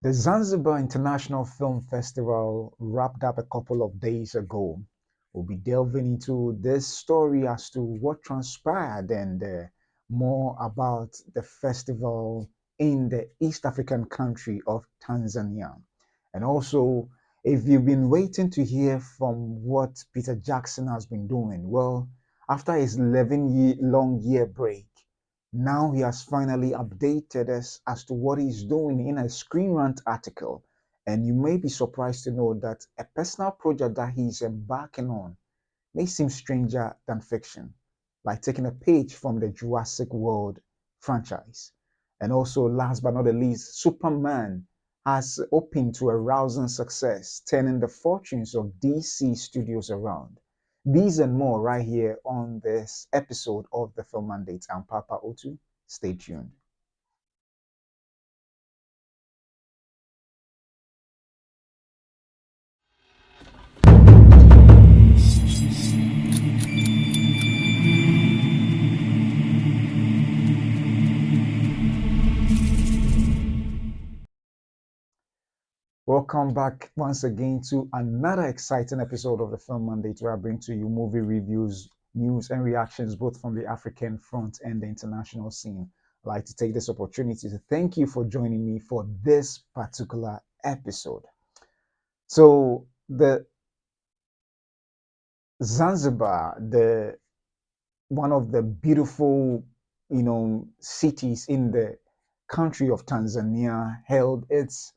The Zanzibar International Film Festival wrapped up a couple of days ago. We'll be delving into this story as to what transpired and more about the festival in the East African country of Tanzania. And also, if you've been waiting to hear from what Peter Jackson has been doing, well, after his 11-long year break, now he has finally updated us as to what he's doing in a Screen Rant article. And you may be surprised to know that a personal project that he's embarking on may seem stranger than fiction, like taking a page from the Jurassic World franchise. And also, last but not the least, Superman has opened to a rousing success, turning the fortunes of DC studios around. These and more right here on this episode of the Film Mandate. I'm Papa Otu. Stay tuned. Welcome back once again to another exciting episode of the Film Mandate, where I bring to you movie reviews, news, and reactions both from the African front and the international scene. I'd like to take this opportunity to thank you for joining me for this particular episode. So, the Zanzibar, the one of the beautiful, cities in the country of Tanzania, held its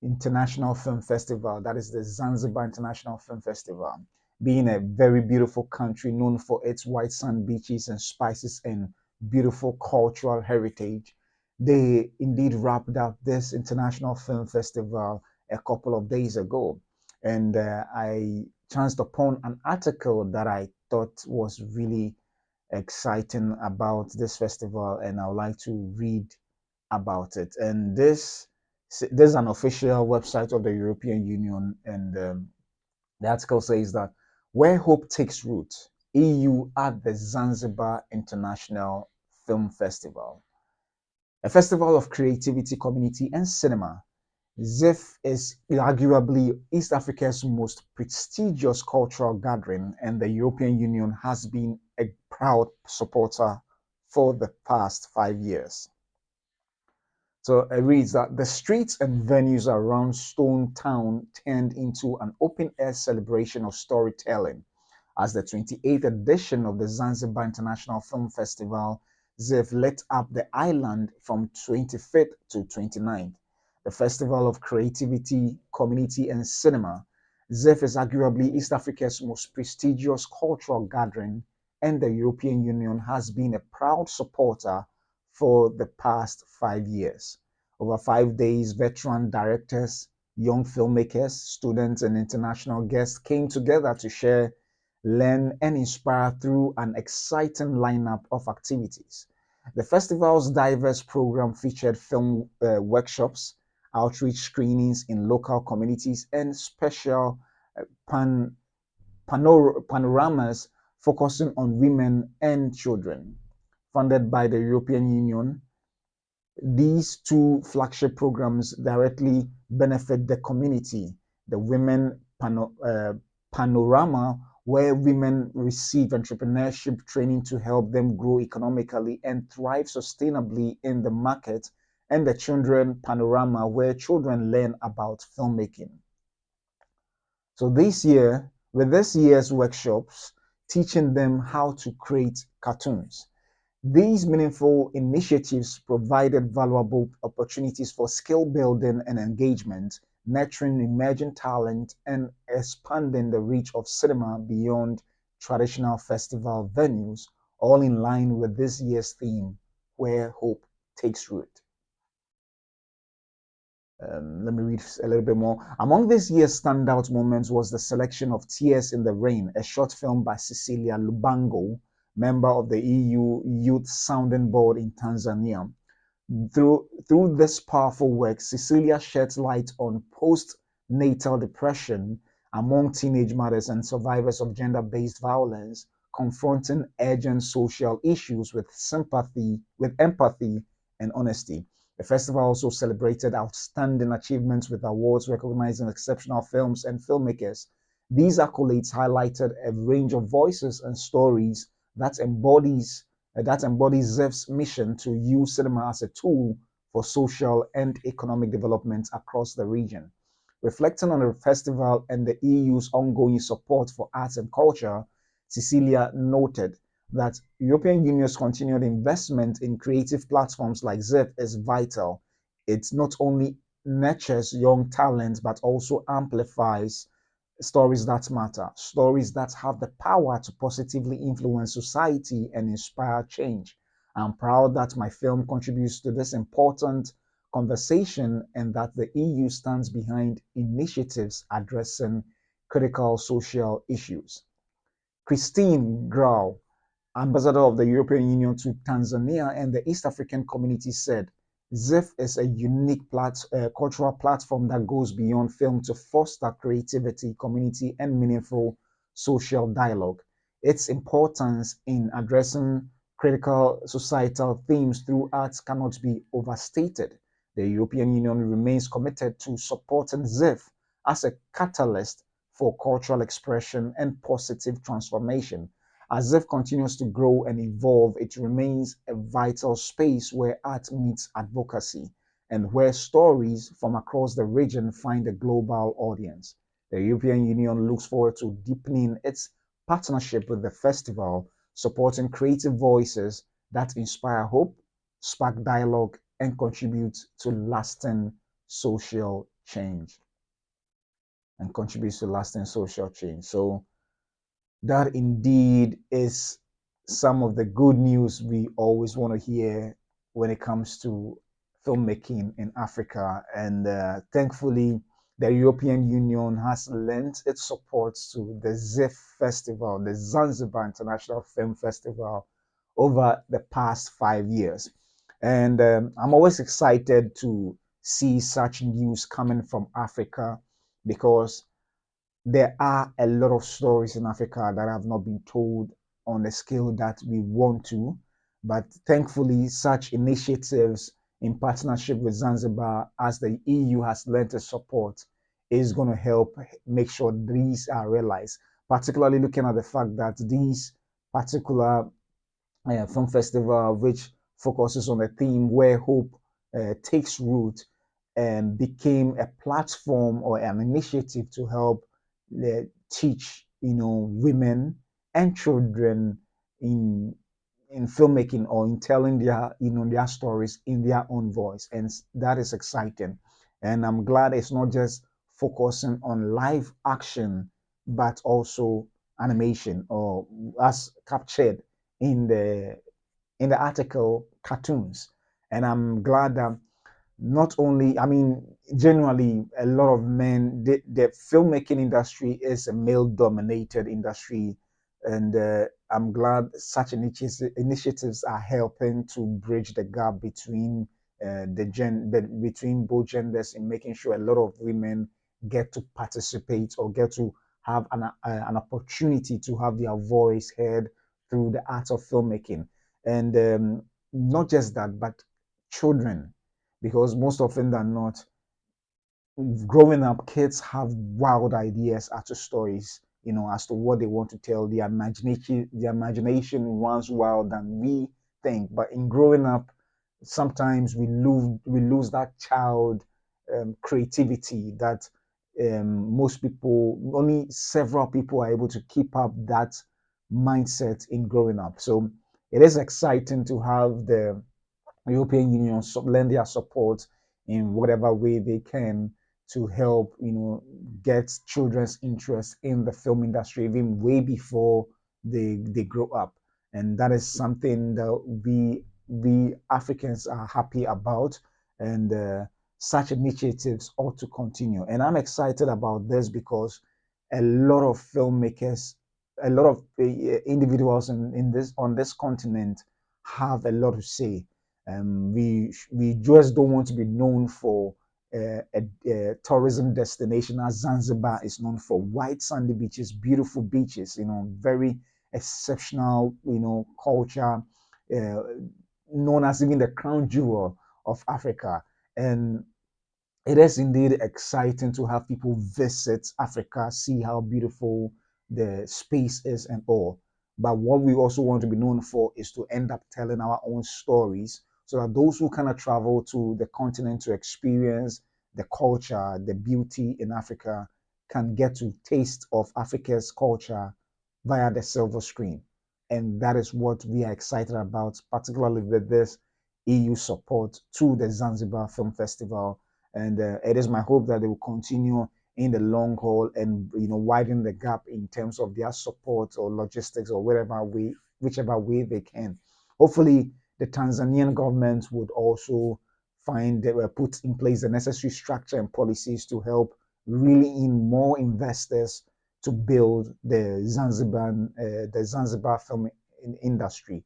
International Film Festival. That is the Zanzibar International Film Festival. Being a very beautiful country known for its white sand beaches and spices and beautiful cultural heritage, they indeed wrapped up this International Film Festival a couple of days ago. And I chanced upon an article that I thought was really exciting about this festival, and I would like to read about it. And there's an official website of the European Union, and the article says that where hope takes root, EU at the Zanzibar International Film Festival, a festival of creativity, community, and cinema. ZIF is arguably East Africa's most prestigious cultural gathering, and the European Union has been a proud supporter for the past 5 years. So it reads that the streets and venues around Stone Town turned into an open air celebration of storytelling as the 28th edition of the Zanzibar International Film Festival ZIF lit up the island from 25th to 29th. The Festival of Creativity, Community and Cinema, ZIF is arguably East Africa's most prestigious cultural gathering, and the European Union has been a proud supporter for the past 5 years. Over 5 days, veteran directors, young filmmakers, students, and international guests came together to share, learn, and inspire through an exciting lineup of activities. The festival's diverse program featured film workshops, outreach screenings in local communities, and special pan, panoramas focusing on women and children. Funded by the European Union, these two flagship programs directly benefit the community. The Panorama, where women receive entrepreneurship training to help them grow economically and thrive sustainably in the market, and the Children Panorama, where children learn about filmmaking. So this year, with this year's workshops, teaching them how to create cartoons. These meaningful initiatives provided valuable opportunities for skill building and engagement, nurturing emerging talent, and expanding the reach of cinema beyond traditional festival venues, all in line with this year's theme, Where Hope Takes Root. Let me read a little bit more. Among this year's standout moments was the selection of Tears in the Rain, a short film by Cecilia Lubango, member of the EU Youth Sounding Board in Tanzania. Through this powerful work, Cecilia sheds light on postnatal depression among teenage mothers and survivors of gender-based violence, confronting urgent social issues with sympathy, with empathy, and honesty. The festival also celebrated outstanding achievements with awards recognizing exceptional films and filmmakers. These accolades highlighted a range of voices and stories that embodies ZEF's mission to use cinema as a tool for social and economic development across the region. Reflecting on the festival and the EU's ongoing support for arts and culture, Cecilia noted that European Union's continued investment in creative platforms like ZEF is vital. It not only nurtures young talent but also amplifies stories that matter, stories that have the power to positively influence society and inspire change. I'm proud that my film contributes to this important conversation and that the EU stands behind initiatives addressing critical social issues. Christine Grau, ambassador of the European Union to Tanzania and the East African community, said ZIF is a unique cultural platform that goes beyond film to foster creativity, community, and meaningful social dialogue. Its importance in addressing critical societal themes through arts cannot be overstated. The European Union remains committed to supporting ZIF as a catalyst for cultural expression and positive transformation. As ZIF continues to grow and evolve, it remains a vital space where art meets advocacy and where stories from across the region find a global audience. The European Union looks forward to deepening its partnership with the festival, supporting creative voices that inspire hope, spark dialogue, and contribute to lasting social change. So that indeed is some of the good news we always want to hear when it comes to filmmaking in Africa. And thankfully, the European Union has lent its support to the ZIF Festival, the Zanzibar International Film Festival, over the past 5 years. And I'm always excited to see such news coming from Africa because there are a lot of stories in Africa that have not been told on the scale that we want to. But thankfully, such initiatives in partnership with Zanzibar, as the EU has lent its support, is going to help make sure these are realized, particularly looking at the fact that these particular film festival, which focuses on a theme where hope takes root, and became a platform or an initiative to help teach, women and children in filmmaking or in telling their stories in their own voice, and that is exciting. And I'm glad it's not just focusing on live action, but also animation, or as captured in the article, cartoons. And I'm glad that not only, I mean, generally, a lot of men, the filmmaking industry is a male dominated industry. And I'm glad such initiatives are helping to bridge the gap between between both genders, in making sure a lot of women get to participate or get to have an opportunity to have their voice heard through the art of filmmaking. And not just that, but children, because most often than not, growing up, kids have wild ideas as to stories, as to what they want to tell. The imagination runs wild than we think. But in growing up, sometimes we lose that child creativity that most people, only several people are able to keep up that mindset in growing up. So it is exciting to have the European Union lend their support in whatever way they can to help, get children's interest in the film industry even way before they grow up. And that is something that we Africans are happy about. And such initiatives ought to continue. And I'm excited about this because a lot of filmmakers, a lot of individuals in this on this continent have a lot to say. We just don't want to be known for a tourism destination as Zanzibar is known for: white sandy beaches, beautiful beaches, very exceptional, culture, uh, known as even the crown jewel of Africa. And it is indeed exciting to have people visit Africa, see how beautiful the space is and all. But what we also want to be known for is to end up telling our own stories so that those who cannot travel to the continent to experience the culture, the beauty in Africa, can get to taste of Africa's culture via the silver screen. And that is what we are excited about, particularly with this EU support to the Zanzibar Film Festival. And it is my hope that they will continue in the long haul and widen the gap in terms of their support or logistics or whichever way they can. Hopefully, the Tanzanian government would also put in place the necessary structure and policies to help really in more investors to build the Zanzibar film industry,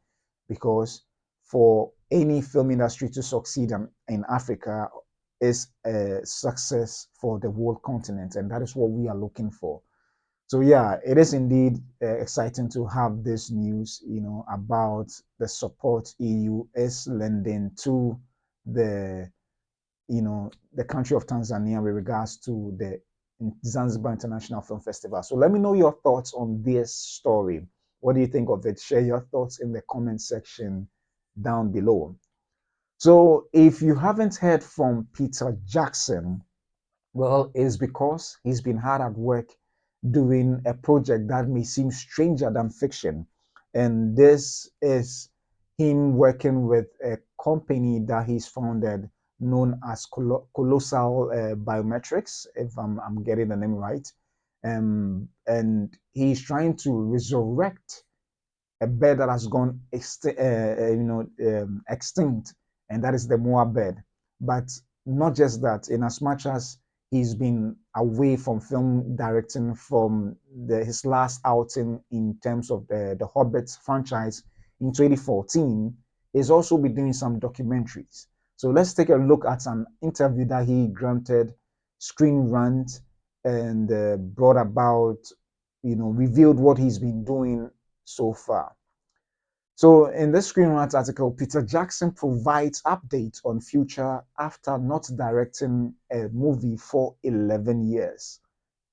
because for any film industry to succeed in Africa is a success for the whole continent, and that is what we are looking for. So yeah, it is indeed exciting to have this news, about the support EU is lending to the, the country of Tanzania with regards to the Zanzibar International Film Festival. So let me know your thoughts on this story. What do you think of it? Share your thoughts in the comment section down below. So if you haven't heard from Peter Jackson, well, it's because he's been hard at work doing a project that may seem stranger than fiction. And this is him working with a company that he's founded known as Colossal Biometrics, if I'm getting the name right. And he's trying to resurrect a bird that has gone extinct, and that is the moa bird. But not just that, in as much as he's been away from film directing from his last outing in terms of the Hobbit franchise in 2014, he's also been doing some documentaries. So let's take a look at an interview that he granted Screen Rant, and brought about, revealed what he's been doing so far. So in this Screen Rant article, Peter Jackson provides updates on future after not directing a movie for 11 years.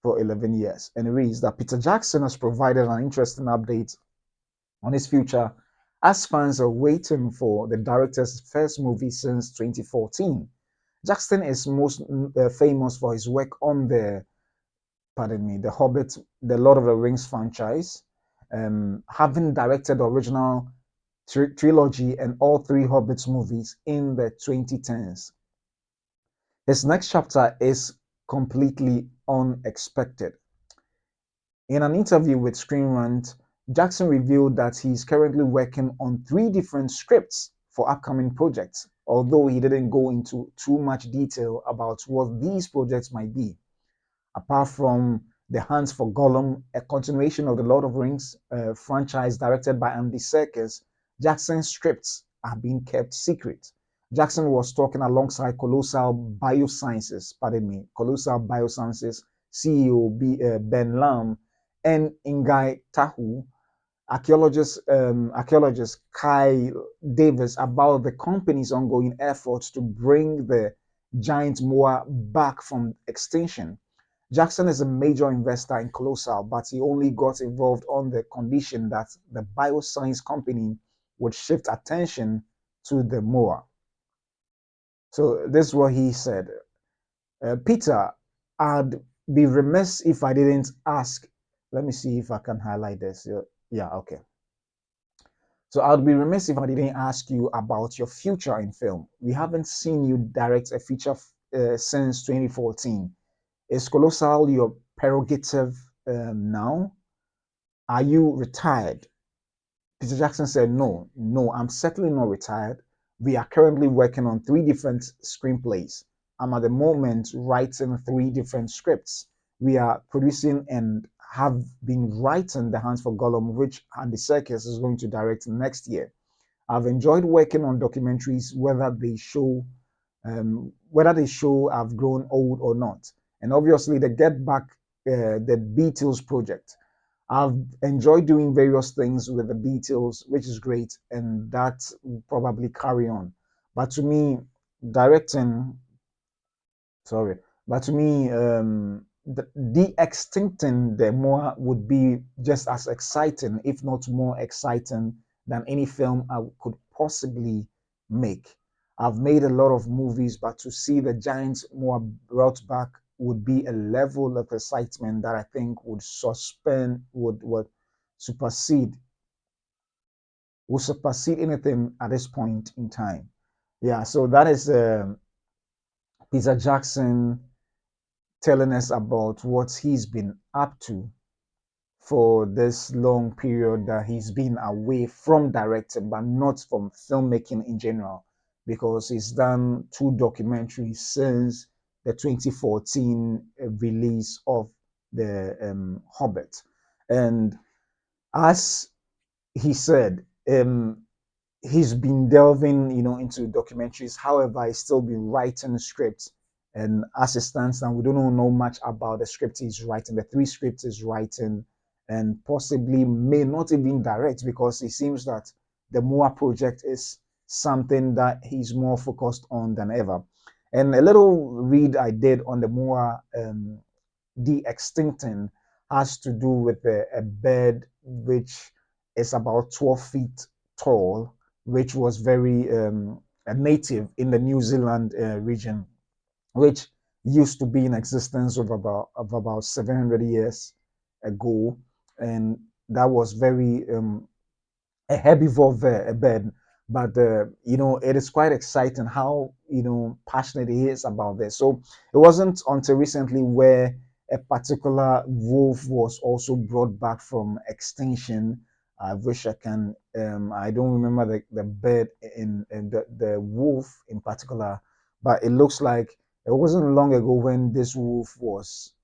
For 11 years. And it reads that Peter Jackson has provided an interesting update on his future as fans are waiting for the director's first movie since 2014. Jackson is most famous for his work on The Hobbit, the Lord of the Rings franchise, having directed the original trilogy and all three Hobbits movies in the 2010s. His next chapter is completely unexpected. In an interview with Screen Rant, Jackson revealed that he's currently working on three different scripts for upcoming projects, although he didn't go into too much detail about what these projects might be. Apart from The Hunt for Gollum, a continuation of the Lord of the Rings franchise directed by Andy Serkis, Jackson's scripts are being kept secret. Jackson was talking alongside Colossal Biosciences CEO Ben Lam and Ingai Tahu, archaeologist Kai Davis, about the company's ongoing efforts to bring the giant moa back from extinction. Jackson is a major investor in Colossal, but he only got involved on the condition that the bioscience company would shift attention to the moa. So this is what he said. Peter, I'd be remiss if I didn't ask. Let me see if I can highlight this. Yeah, okay. So I'd be remiss if I didn't ask you about your future in film. We haven't seen you direct a feature since 2014. Is Colossal your prerogative now? Are you retired? Peter Jackson said, no, I'm certainly not retired. We are currently working on three different screenplays. I'm at the moment writing three different scripts. We are producing and have been writing The Hunt for Gollum, which Andy Serkis is going to direct next year. I've enjoyed working on documentaries, whether they show I've grown old or not. And obviously, the Get Back, the Beatles project. I've enjoyed doing various things with the Beatles, which is great, and that will probably carry on. But to me, directing, sorry, but to me, the de-extincting the Moa would be just as exciting, if not more exciting, than any film I could possibly make. I've made a lot of movies, but to see the giant Moa brought back would be a level of excitement that I think would suspend, would supersede, would supersede anything at this point in time. Yeah, so that is Peter Jackson telling us about what he's been up to for this long period that he's been away from directing, but not from filmmaking in general, because he's done two documentaries since the 2014 release of the Hobbit. And as he said, he's been delving, into documentaries. However, he's still been writing scripts. And as it stands now, we don't know much about the script he's writing, the three scripts he's writing, and possibly may not even direct, because it seems that the Moa project is something that he's more focused on than ever. And a little read I did on the Moa de-extincting has to do with a bird which is about 12 feet tall, which was very a native in the New Zealand region, which used to be in existence of about 700 years ago, and that was very a herbivore bird. But it is quite exciting how passionate he is about this. So it wasn't until recently where a particular wolf was also brought back from extinction. I wish I can. I don't remember the bird in the wolf in particular, but it looks like it wasn't long ago when this wolf was,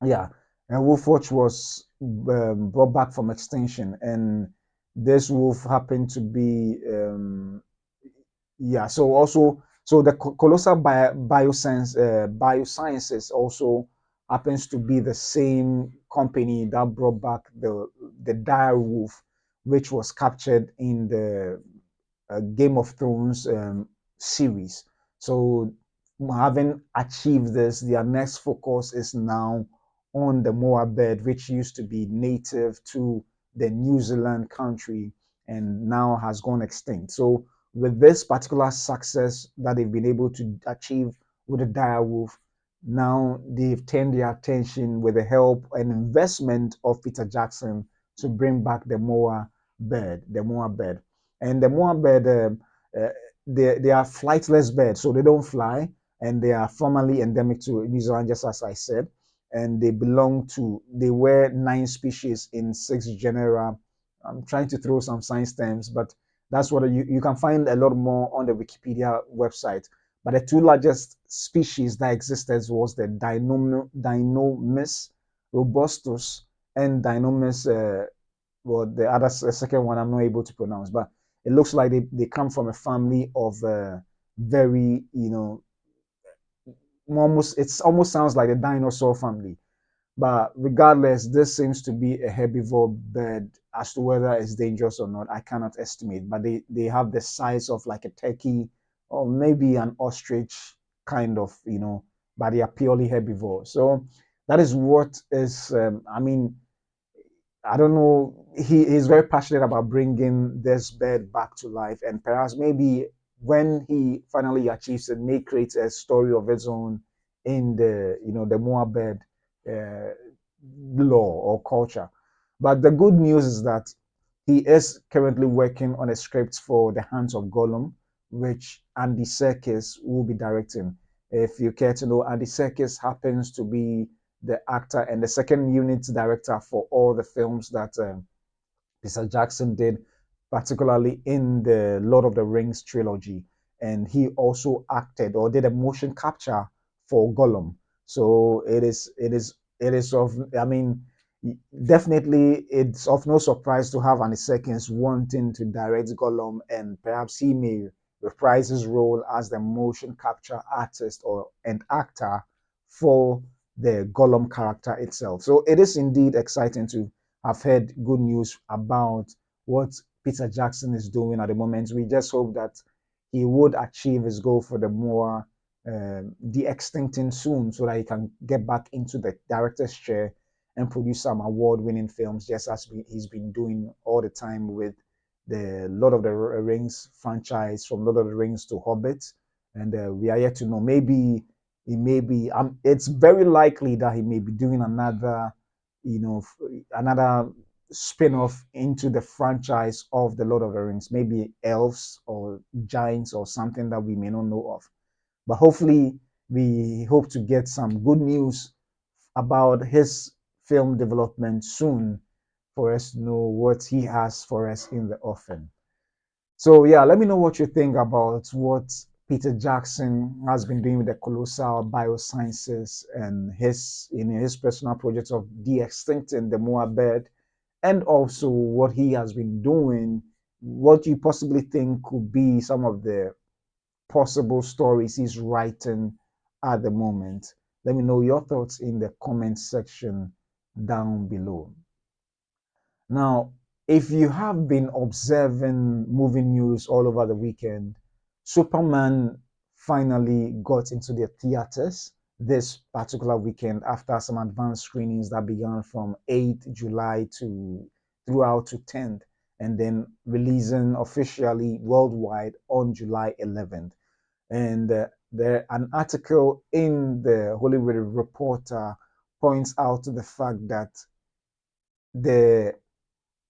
yeah, and Wolfwatch was brought back from extinction, and this wolf happened to be, yeah. So also, so the colossal biosciences also happens to be the same company that brought back the dire wolf, which was captured in the Game of Thrones series. So, having achieved this, their next focus is now on the Moabed, which used to be native to the New Zealand country and now has gone extinct. So, with this particular success that they've been able to achieve with the dire wolf, now they've turned their attention with the help and investment of Peter Jackson to bring back the Moa bird. And the Moa bird, uh, they are flightless birds, so they don't fly, and they are formerly endemic to New Zealand, just as I said. And they were 9 species in 6 genera. I'm trying to throw some science terms, but that's what you can find a lot more on the Wikipedia website. But the two largest species that existed was the Dinomus robustus and Dinomus, well, the other second one I'm not able to pronounce, but it looks like they come from a family of very, almost sounds like a dinosaur family. But regardless, this seems to be a herbivore bird. As to whether it's dangerous or not, I cannot estimate. But they have the size of like a turkey or maybe an ostrich kind of, but they are purely herbivore. So that is what is, I mean, I don't know. He's very passionate about bringing this bird back to life, and perhaps maybe when he finally achieves it, may create a story of its own in the Moa bird uh, law or culture. But the good news is that he is currently working on a script for The Hands of Gollum, which Andy Serkis will be directing. If you care to know, Andy Serkis happens to be the actor and the second unit director for all the films that Peter Jackson did, particularly in the Lord of the Rings trilogy. And he also acted or did a motion capture for Gollum. So it is of, I mean, definitely it's of no surprise to have Andy Serkis wanting to direct Gollum, and perhaps he may reprise his role as the motion capture artist or and actor for the Gollum character itself. So it is indeed exciting to have heard good news about what Peter Jackson is doing at the moment. We just hope that he would achieve his goal for the more de-extincting soon, so that he can get back into the director's chair and produce some award-winning films, just as he's been doing all the time with the Lord of the Rings franchise, from Lord of the Rings to Hobbit. And we are yet to know. Maybe he may be. It's very likely that he may be doing another, another spin-off into the franchise of the Lord of the Rings. Maybe elves or giants or something that we may not know of. But hopefully, we hope to get some good news about his film development soon, for us to know what he has for us in the offing. So yeah, let me know what you think about what Peter Jackson has been doing with the colossal biosciences and his personal projects of de-extincting the Moa bird, and also what he has been doing, what you possibly think could be some of the possible stories he's writing at the moment. Let me know your thoughts in the comment section down below. Now, if you have been observing movie news all over the weekend, Superman finally got into the theaters this particular weekend after some advanced screenings that began from 8th July to throughout to 10th, and then releasing officially worldwide on July 11th. And an article in the Hollywood Reporter points out the fact that the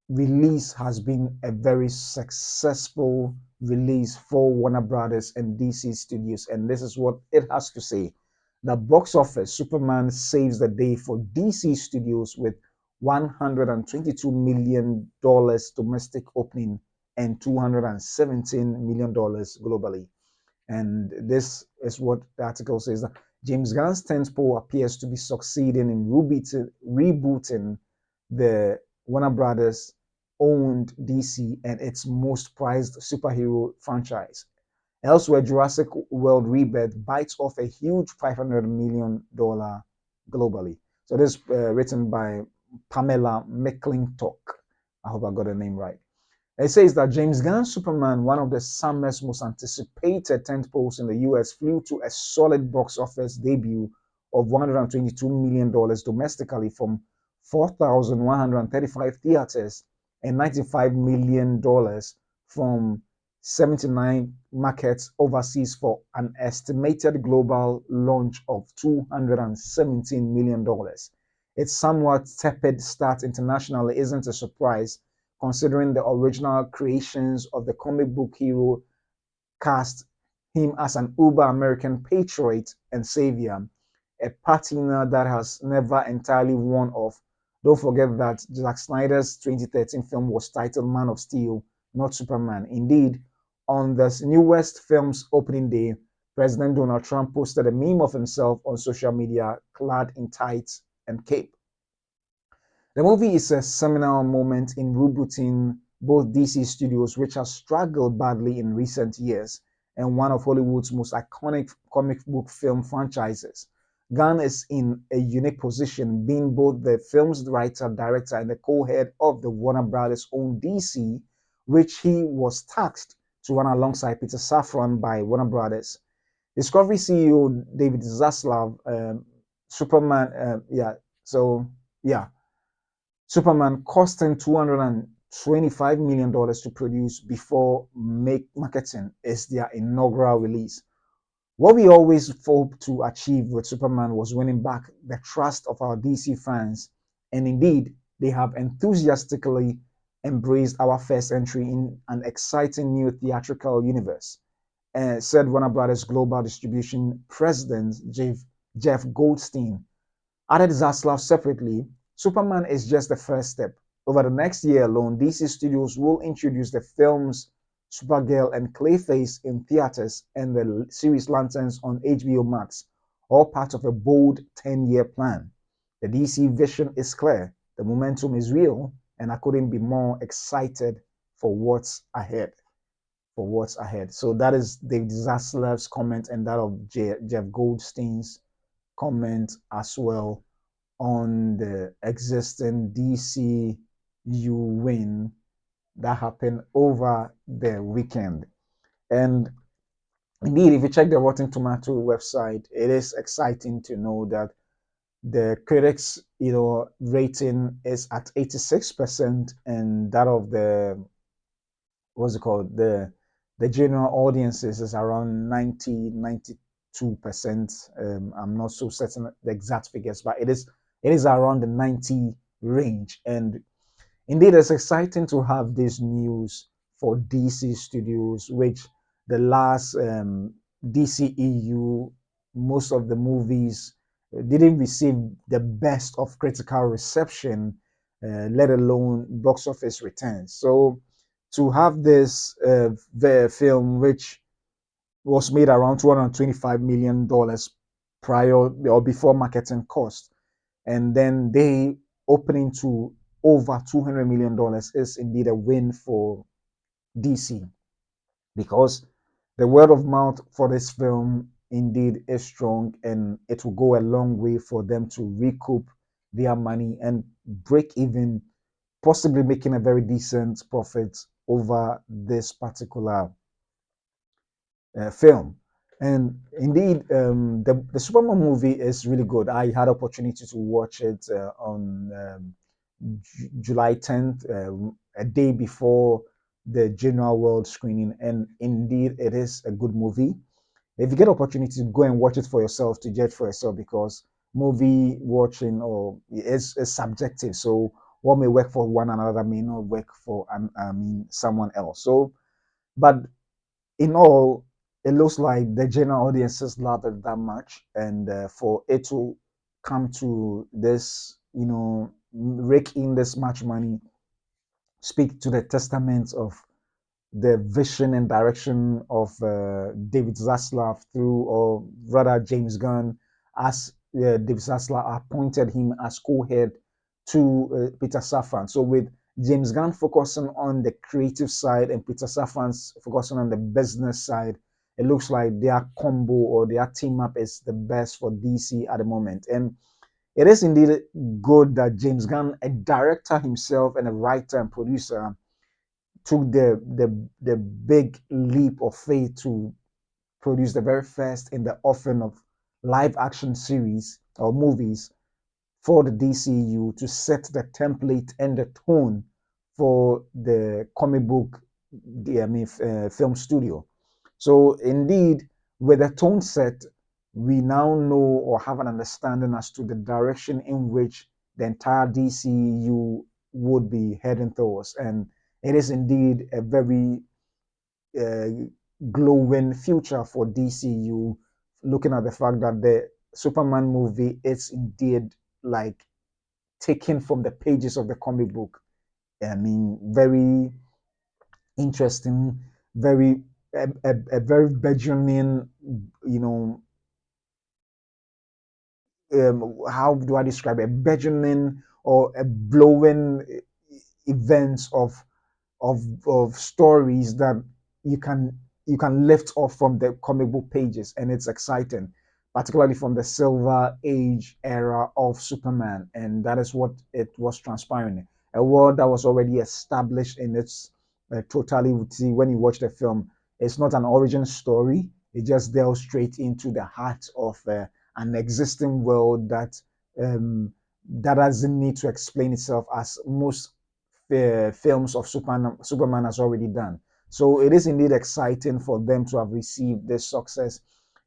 release has been a very successful release for Warner Brothers and DC Studios. And this is what it has to say. The box office, Superman saves the day for DC Studios with $122 million domestic opening and $217 million globally. And this is what the article says, that James Gunn's tentpole appears to be succeeding in rebooting the Warner Brothers owned DC and its most prized superhero franchise. Elsewhere, Jurassic World Rebirth bites off a huge $500 million globally. So this is written by Pamela McClintock. I hope I got the name right. It says that James Gunn's Superman, one of the summer's most anticipated tentpoles in the US, flew to a solid box office debut of $122 million domestically from 4,135 theaters and $95 million from 79 markets overseas, for an estimated global launch of $217 million. Its somewhat tepid start internationally isn't a surprise, considering the original creations of the comic book hero cast him as an uber American patriot and savior, a patina that has never entirely worn off. Don't forget that Zack Snyder's 2013 film was titled Man of Steel, not Superman. Indeed, on the newest film's opening day, President Donald Trump posted a meme of himself on social media clad in tights and cape. The movie is a seminal moment in rebooting both DC Studios, which has struggled badly in recent years, and one of Hollywood's most iconic comic book film franchises. Gunn is in a unique position, being both the film's writer, director, and the co-head of the Warner Brothers' own DC, which he was tasked to run alongside Peter Safran by Warner Brothers. Discovery CEO David Zaslav, Superman, Superman costing $225 million to produce before marketing is their inaugural release. What we always hoped to achieve with Superman was winning back the trust of our DC fans, and indeed, they have enthusiastically embraced our first entry in an exciting new theatrical universe, said Warner Brothers Global Distribution President Jeff Goldstein. Added Zaslav separately, Superman is just the first step. Over the next year alone, DC Studios will introduce the films Supergirl and Clayface in theaters and the series Lanterns on HBO Max, all part of a bold 10-year plan. The DC vision is clear, the momentum is real, and I couldn't be more excited for what's ahead. So that is David Zaslav's comment, and that of Jeff Goldstein's comment as well on the existing DCU win that happened over the weekend. And Indeed, if you check the Rotten Tomato website, it is exciting to know that the critics, rating is at 86%, and that of the what's it called the general audiences is around 92%. I'm not so certain the exact figures, but it is around the 90 range. And indeed, it's exciting to have this news for DC Studios, which the last DCEU, most of the movies didn't receive the best of critical reception, let alone box office returns. So to have this the film, which was made around $225 million prior or before marketing cost, and then they opening to over $200 million is indeed a win for DC, because the word of mouth for this film indeed is strong, and it will go a long way for them to recoup their money and break even, possibly making a very decent profit over this particular film. And indeed, the Superman movie is really good. I had opportunity to watch it on July 10th, a day before the general world screening, and indeed, it is a good movie. If you get opportunity to go and watch it for yourself, to judge for yourself, because movie watching or is subjective. So what may work for one another may not work for someone else. So, but in all, it looks like the general audiences loved it that much, and for it to come to this, rake in this much money, speak to the testament of the vision and direction of David Zaslav through, or rather James Gunn, as David Zaslav appointed him as co-head to Peter Safran. So with James Gunn focusing on the creative side and Peter Safran's focusing on the business side, it looks like their combo or their team up is the best for DC at the moment. And it is indeed good that James Gunn, a director himself and a writer and producer, took the big leap of faith to produce the very first in the offering of live action series or movies for the DCU, to set the template and the tone for the comic book film studio. So indeed, with the tone set, we now know or have an understanding as to the direction in which the entire DCU would be heading towards. And it is indeed a very uh, glowing future for DCU, looking at the fact that the Superman movie is indeed like taken from the pages of the comic book. Very interesting, very a very burgeoning, you know, how do I describe it? A burgeoning or a blowing events of stories that you can you can lift off from the comic book pages, and it's exciting, particularly from the Silver Age era of Superman, and that is what it was transpiring. A world that was already established in its totality. When you watch the film, it's not an origin story. It just delves straight into the heart of an existing world um, that doesn't need to explain itself, as most films of Superman has already done. So it is indeed exciting for them to have received this success,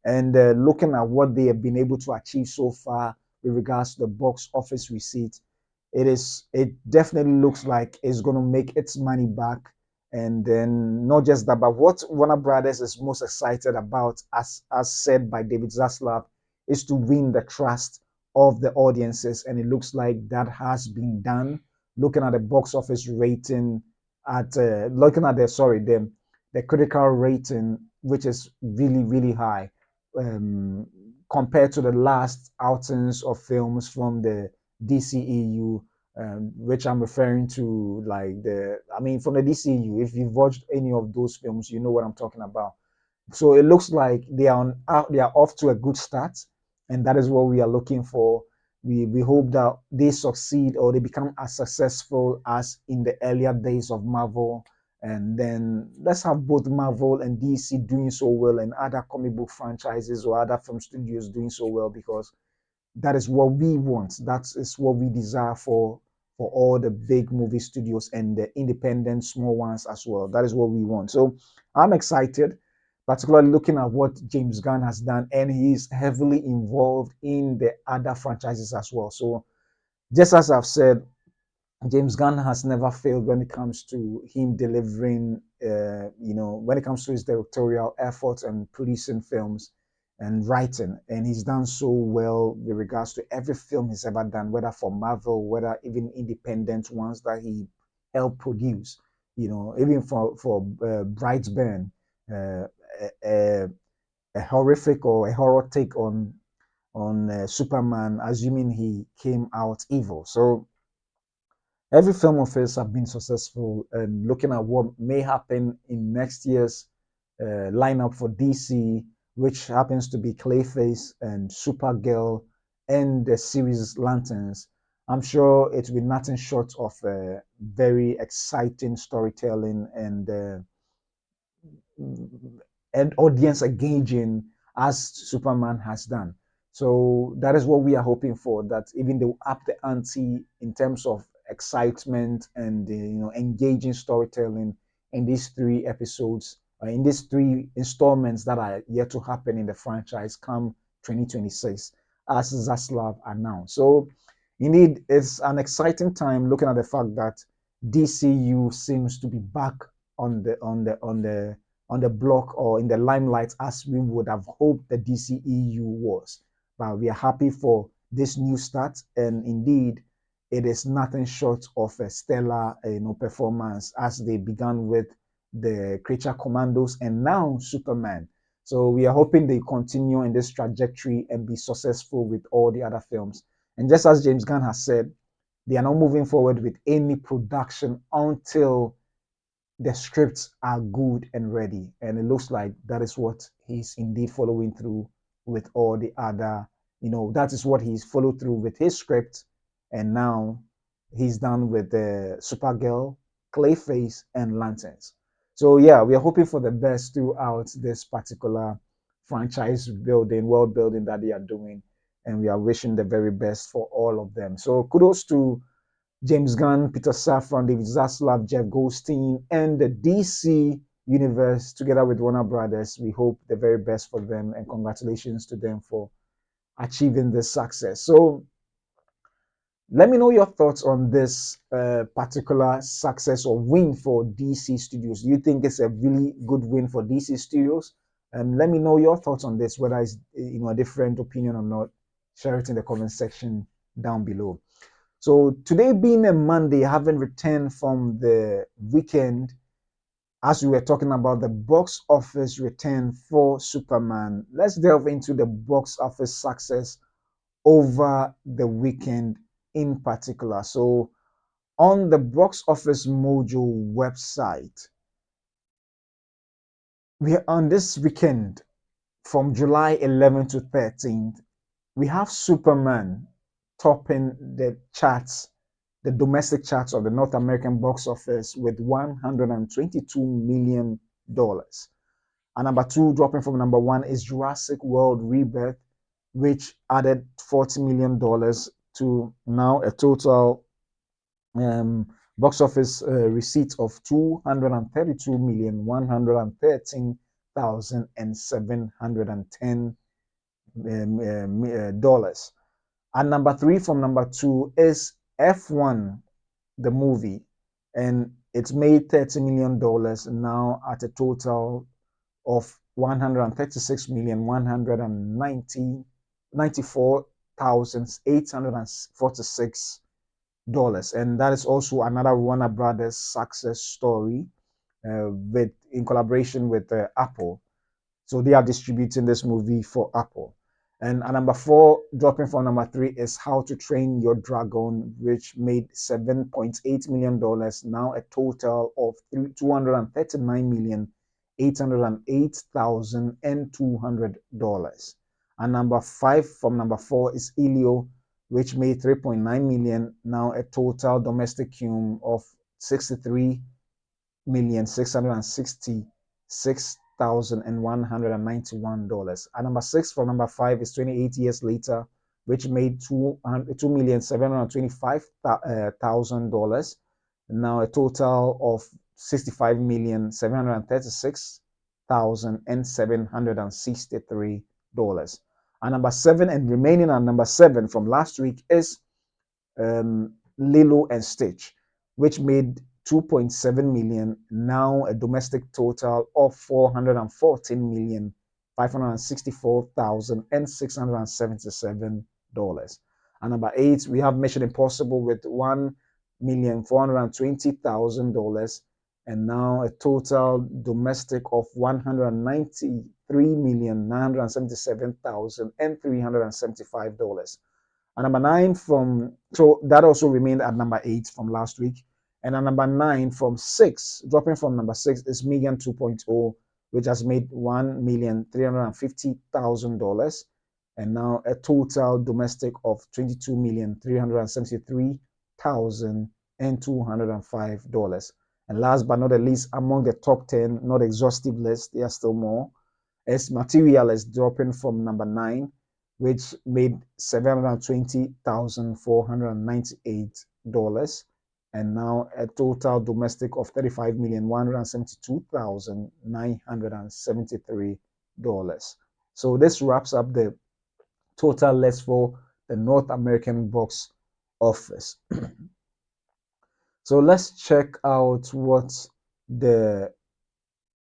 and looking at what they have been able to achieve so far with regards to the box office receipt, it definitely looks like it's going to make its money back. And then not just that, but what Warner Brothers is most excited about, as said by David Zaslav, is to win the trust of the audiences, and it looks like that has been done. Looking at the box office rating, at looking at the critical rating, which is really really high, compared to the last outings of films from the DCEU, which I'm referring to, like from the DCEU. If you've watched any of those films, you know what I'm talking about. So it looks like they are off to a good start, and that is what we are looking for. We hope that they succeed or they become as successful as in the earlier days of Marvel, And then let's have both Marvel and DC doing so well, and other comic book franchises or other film studios doing so well, because that is what we want. That is what we desire for all the big movie studios and the independent small ones as well. That is what we want. So I'm excited, particularly looking at what James Gunn has done, and he's heavily involved in the other franchises as well. So just as I've said, James Gunn has never failed when it comes to him delivering, when it comes to his directorial efforts and producing films and writing. And he's done so well with regards to every film he's ever done, whether for Marvel, whether even independent ones that he helped produce. Even for Brightburn, uh, a, a horrific or a horror take on Superman, assuming he came out evil. So every film of his have been successful. And looking at what may happen in next year's lineup for DC, which happens to be Clayface and Supergirl and the series Lanterns, I'm sure it will be nothing short of very exciting storytelling and audience engaging as Superman has done. So that is what we are hoping for. That even they will up the ante in terms of excitement and engaging storytelling in these three episodes, in these three installments that are yet to happen in the franchise come 2026, as Zaslav announced. So indeed, it's an exciting time looking at the fact that DCU seems to be back on the block or in the limelight as we would have hoped the DCEU was. But we are happy for this new start, and indeed, it is nothing short of a stellar, performance as they began with the Creature Commandos and now Superman. So we are hoping they continue in this trajectory and be successful with all the other films. And just as James Gunn has said, they are not moving forward with any production until the scripts are good and ready. And it looks like that is what he's indeed following through with all the other, that is what he's followed through with his script. And now he's done with the Supergirl, Clayface, and Lanterns. So yeah, we are hoping for the best throughout this particular franchise building, world building that they are doing. And we are wishing the very best for all of them. So kudos to James Gunn, Peter Safran, David Zaslav, Jeff Goldstein, and the DC universe together with Warner Brothers. We hope the very best for them, and congratulations to them for achieving this success. So let me know your thoughts on this particular success or win for DC Studios. Do you think it's a really good win for DC Studios? Let me know your thoughts on this, whether it's a different opinion or not. Share it in the comment section down below. So today being a Monday, having returned from the weekend, as we were talking about the box office return for Superman, let's delve into the box office success over the weekend in particular. So on the Box Office Mojo website, we are on this weekend from July 11th to 13th, we have Superman topping the charts, the domestic charts of the North American box office with $122 million. And number two, dropping from number one, is Jurassic World Rebirth, which added $40 million to now a total box office receipts of $232,113,710. And number three from number two is F1, the movie, and it's made $30 million now at a total of 136,194,846 and that is also another Warner Brothers success story with in collaboration with Apple. So they are distributing this movie for Apple. And number four, dropping from number three, is How to Train Your Dragon, which made $7.8 million, now a total of $239,808,200. And number five from number four is Elio, which made 3.9 million, now a total domestic cum of 63 $2,666,191. And number six from number five is 28 years later, which made $2,725,000. Now a total of $65,736,763. And number seven, and remaining at number seven from last week, is Lilo and Stitch, which made 2.7 million, now a domestic total of 414,564,677 dollars. And number eight, we have Mission Impossible with $1,420,000, and now a total domestic of 193,977,375 dollars. And number nine from, so that also remained at number eight from last week. And at number nine from six, dropping from number six, is Megan 2.0, which has made $1,350,000, and now a total domestic of $22,373,205. And last but not the least, among the top 10, not exhaustive list, there are still more, is Materialist, dropping from number nine, which made $720,498, and now a total domestic of $35,172,973. So this wraps up the total list for the North American box office. So let's check out what the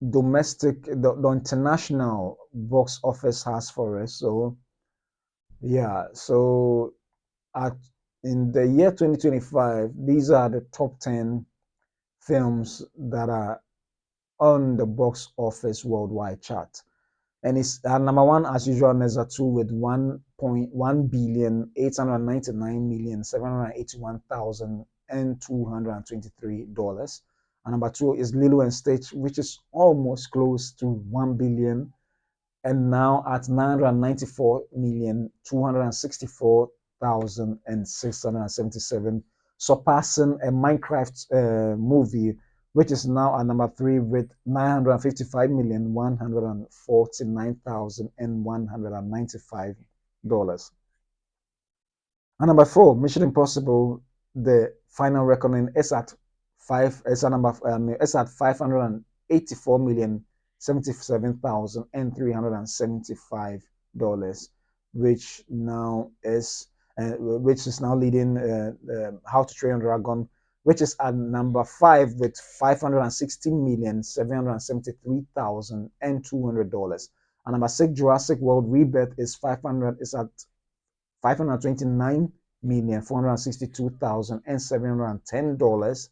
the international box office has for us. So yeah, so in the year 2025, these are the top 10 films that are on the box office worldwide chart. And it's number one, as usual, Neza 2 with $1,899,781,223. And number two is Lilo and Stitch, which is almost close to 1 billion, and now at 994,264,677, surpassing a Minecraft movie, which is now at number three with 955,149,195 dollars. And number four, Mission Impossible: The Final Reckoning is at five. It's at number. It's at 587,077,375 dollars, which is now leading How to Train Your Dragon, which is at number five with 560,773,200 dollars. And number six, Jurassic World Rebirth is at 529,462,710 dollars.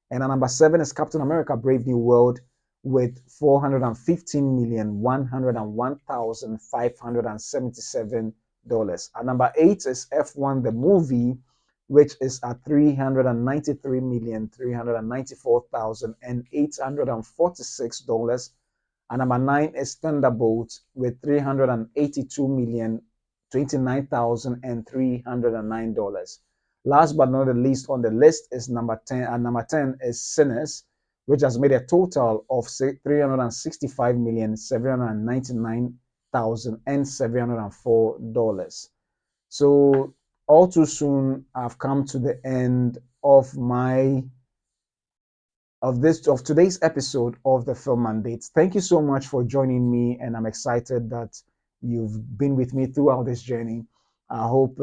And number seven is Captain America: Brave New World with $415,101,577. And number eight is F1 the movie, which is at $393,394,846. And number nine is Thunderbolt with $382,029,309. Last but not the least on the list is number 10, and number 10 is Sinners, which has made a total of $365,799,704. So all too soon, I've come to the end of today's episode of the Film Mandates. Thank you so much for joining me, and I'm excited that you've been with me throughout this journey. I hope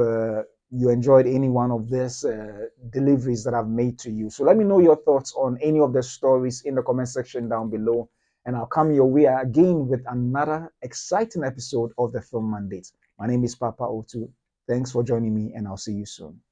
you enjoyed any one of these deliveries that I've made to you. So let me know your thoughts on any of the stories in the comment section down below, and I'll come your way again with another exciting episode of the Film Mandate. My name is Papa Otu. Thanks for joining me, and I'll see you soon.